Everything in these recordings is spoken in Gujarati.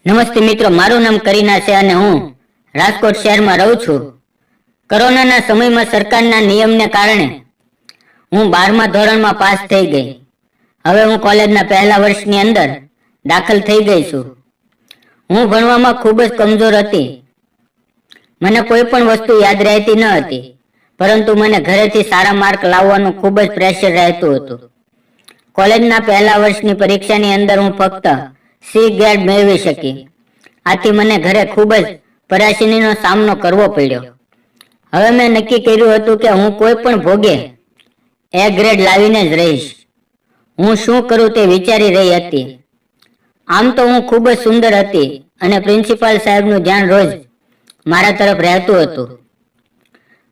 નમસ્તે મિત્રો, મારું નામ કરીના છે અને હું રાજકોટ શહેરમાં રહું છું. કોરોનાના સમયમાં સરકારના નિયમને કારણે હું 12મા ધોરણમાં પાસ થઈ ગઈ. હવે હું કોલેજના પહેલા વર્ષની અંદર દાખલ થઈ ગઈ છું. હું ભણવામાં ખૂબ જ કમજોર હતી. મને કોઈ પણ વસ્તુ યાદ રહેતી ન હતી, પરંતુ મને ઘરેથી સારા માર્ક લાવવાનું ખૂબ જ પ્રેશર રહેતું હતું. કોલેજના પહેલા વર્ષની પરીક્ષાની અંદર હું ફક્ત સી ગ્રેડ મેળવી શકી. આથી મને ઘરે ખૂબ જ પરેશાનીનો સામનો કરવો પડ્યો. હવે મેં નક્કી કર્યું હતું કે હું કોઈ પણ ભોગે એ ગ્રેડ લાવીને જ રહીશ. હું શું કરું તે વિચારી રહી હતી. આમ તો હું ખૂબ જ સુંદર હતી અને પ્રિન્સિપાલ સાહેબનું ધ્યાન રોજ મારા તરફ રહેતું હતું.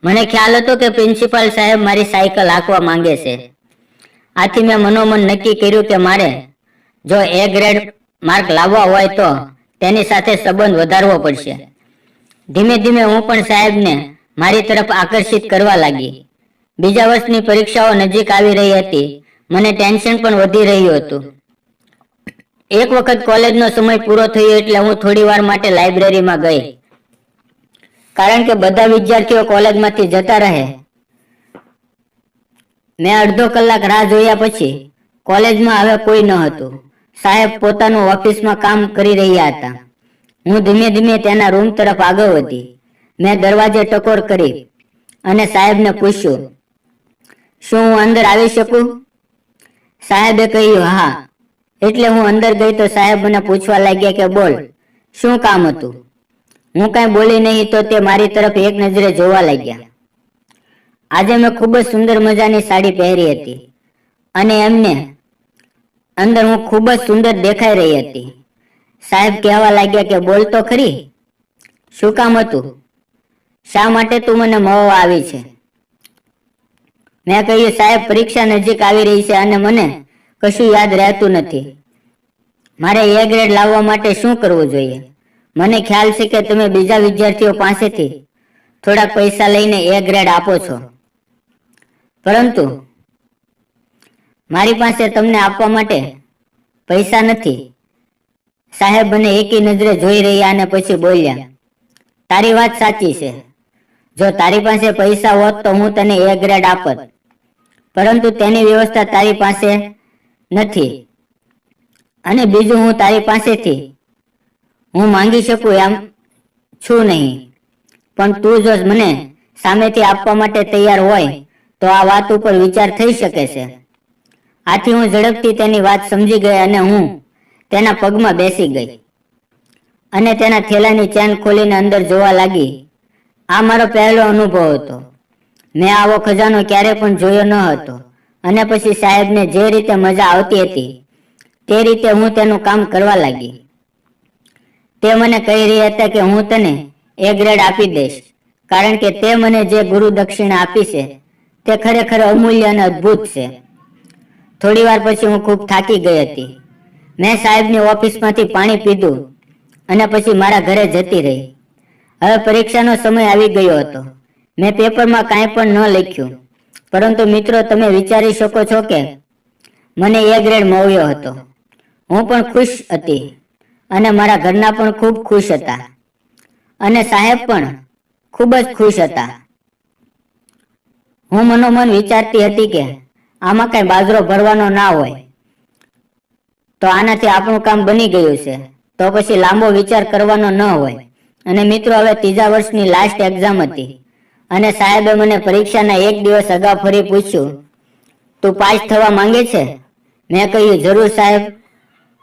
મને ખ્યાલ હતો કે પ્રિન્સિપાલ સાહેબ મારી સાયકલ હાંકવા માંગે છે. આથી મેં મનોમન નક્કી કર્યું કે મારે જો એ ગ્રેડ માર્ક લાવવા હોય તો તેની સાથે સંબંધ વધારવો પડશે. ધીમે ધીમે હું પણ સાહેબને મારી તરફ આકર્ષિત કરવા લાગી. બીજા વર્ષની પરીક્ષાઓ નજીક આવી રહી હતી. મને ટેન્શન પણ વધી રહ્યું હતું. એક વખત કોલેજનો સમય પૂરો થયો એટલે હું થોડી વાર માટે લાઇબ્રેરીમાં ગઈ. કારણ કે બધા વિદ્યાર્થીઓ કોલેજમાંથી જતા રહે. મેં અડધો કલાક રાહ જોયા પછી કોલેજમાં હવે કોઈ ન હતું. સાહેબ પોતાનું ઓફિસમાં કામ કરી રહ્યા હતા. હું ધીમે ધીમે તેના રૂમ તરફ આગળ વધી. મેં દરવાજે ટકોર કરી અને સાહેબને પૂછ્યું, શું હું અંદર આવી શકું? સાહેબે કહ્યું હા. એટલે હું અંદર ગઈ તો સાહેબ મને પૂછવા લાગ્યા કે બોલ, શું કામ હતું? હું કાંઈ બોલી નહીં તો તે મારી તરફ એક નજરે જોવા લાગ્યા. આજે મેં ખૂબ જ સુંદર મજાની સાડી પહેરી હતી અને એમને અંદર હું ખૂબ જ સુંદર દેખાઈ રહી હતી. સાહેબ કહેવા લાગ્યા કે બોલ તો ખરી, શું કામ હતું? શા માટે તું મને મળવા આવી છે? મેં કહ્યું, સાહેબ પરીક્ષા નજીક આવી રહી છે અને મને કશું યાદ રહેતું નથી. મારે એ ગ્રેડ લાવવા માટે શું કરવું જોઈએ? મને ખ્યાલ છે કે તમે બીજા વિદ્યાર્થીઓ પાસેથી થોડાક પૈસા લઈને એ ગ્રેડ આપો છો, પરંતુ મારી પાસે તમને આપવા માટે પૈસા નથી. સાહેબ મને એકી નજરે જોઈ રહ્યા અને પછી બોલ્યા, તારી વાત સાચી છે. જો તારી પાસે પૈસા હોત તો હું તને એ ગ્રેડ આપત, પરંતુ તેની વ્યવસ્થા તારી પાસે નથી. અને બીજું, હું તારી પાસેથી હું માંગી શકું એમ છું નહીં. પણ તું જો મને સામેથી આપવા માટે તૈયાર હોય તો આ વાત ઉપર વિચાર થઈ શકે છે. આથી હું ઝડપથી તેની વાત સમજી ગઈ અને હું તેના પગમાં બેસી ગઈ અને તેના થેલાની ચેન ખોલીને અંદર જોવા લાગી. આ મારો પહેલો અનુભવ હતો. મેં આવો ખજાનો ક્યારે પણ જોયો ન હતો. અને પછી સાહેબને જે રીતે મજા આવતી હતી તે રીતે હું તેનું કામ કરવા લાગી. તે મને કહી રહ્યા હતા કે હું તને એ ગ્રેડ આપી દઈશ, કારણ કે તે મને જે ગુરુ દક્ષિણા આપી છે તે ખરેખર અમૂલ્ય અને અદ્ભુત છે. થોડી વાર પછી હું ખૂબ થાકી ગઈ હતી. મેં સાહેબની ઓફિસમાંથી પાણી પીધું અને પછી મારા ઘરે જતી રહી. હવે પરીક્ષાનો સમય આવી ગયો હતો. મેં પેપરમાં કાંઈ પણ ન લખ્યું, પરંતુ મિત્રો, તમે વિચારી શકો છો કે મને એ ગ્રેડ મળ્યો હતો. હું પણ ખુશ હતી અને મારા ઘરના પણ ખૂબ ખુશ હતા અને સાહેબ પણ ખૂબ જ ખુશ હતા. હું મનોમન વિચારતી હતી કે આમાં કઈ બાજરો ભરવાનો ના હોય તો આનાથી આપણું કામ બની ગયું છે, તો પછી લાંબો વિચાર કરવાનો ન હોય. અને મિત્રો, હવે ત્રીજા વર્ષની લાસ્ટ એક્ઝામ હતી અને સાહેબે મને પરીક્ષાના એક દિવસ અગાઉ ફરી પૂછ્યું, તું પાસ થવા માંગે છે? મેં કહ્યું, જરૂર સાહેબ.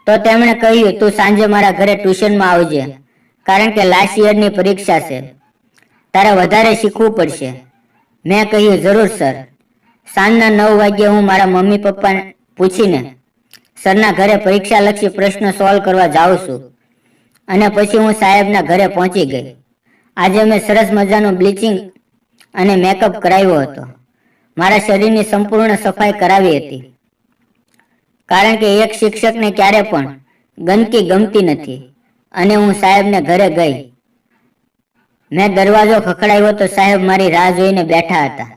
તો તેમણે કહ્યું, તું સાંજે મારા ઘરે ટ્યુશનમાં આવજે, કારણ કે લાસ્ટ યરની પરીક્ષા છે. તારે વધારે શીખવું પડશે. મેં કહ્યું, જરૂર સર. સાંજના 9 વાગ્યે હું મારા મમ્મી પપ્પાને પૂછીને સરના ઘરે પરીક્ષાલક્ષી પ્રશ્ન સોલ્વ કરવા જાઉં છું. અને પછી હું સાહેબના ઘરે પહોંચી ગઈ. આજે મેં સરસ મજાનું બ્લીચિંગ અને મેકઅપ કરાવ્યો હતો. મારા શરીરની સંપૂર્ણ સફાઈ કરાવી હતી, કારણ કે એક શિક્ષકને ક્યારે પણ ગંદકી ગમતી નથી. અને હું સાહેબને ઘરે ગઈ. મેં દરવાજો ખખડાવ્યો તો સાહેબ મારી રાહ જોઈને બેઠા હતા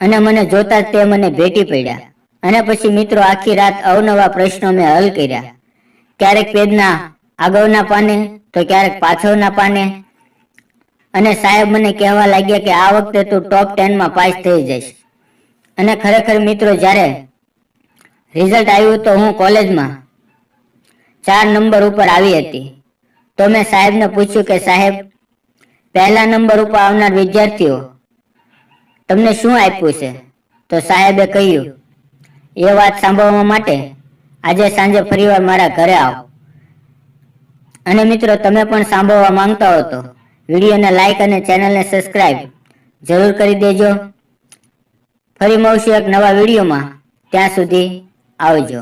અને મને જોતા તે મને ભેટી પડ્યા. અને પછી મિત્રો, આખી રાત અવનવા પ્રશ્નો મેં હલ કર્યા. ક્યારેક પેજના આગળના પાને તો ક્યારેક પાછળના પાને, અને સાહેબ મને કહેવા લાગ્યા કે આ વખતે તું ટોપ 10માં પાસ થઈ જઈશ. અને ખરેખર મિત્રો, જ્યારે રિઝલ્ટ આવ્યું તો હું કોલેજમાં 4 નંબર ઉપર આવી હતી. તો મેં સાહેબને પૂછ્યું કે સાહેબ, પહેલા નંબર ઉપર આવનાર વિદ્યાર્થીઓ તમને શું આપ્યું છે? તો સાહેબે કહ્યું, એ વાત સાંભળવા માટે આજે સાંજે ફરીવાર મારા ઘરે આવો. અને મિત્રો, તમે પણ સાંભળવા માંગતા હો તો વિડીયોને લાઈક અને ચેનલને સબસ્ક્રાઇબ જરૂર કરી દેજો. ફરી મળશું એક નવા વિડીયોમાં. ત્યાં સુધી આવજો.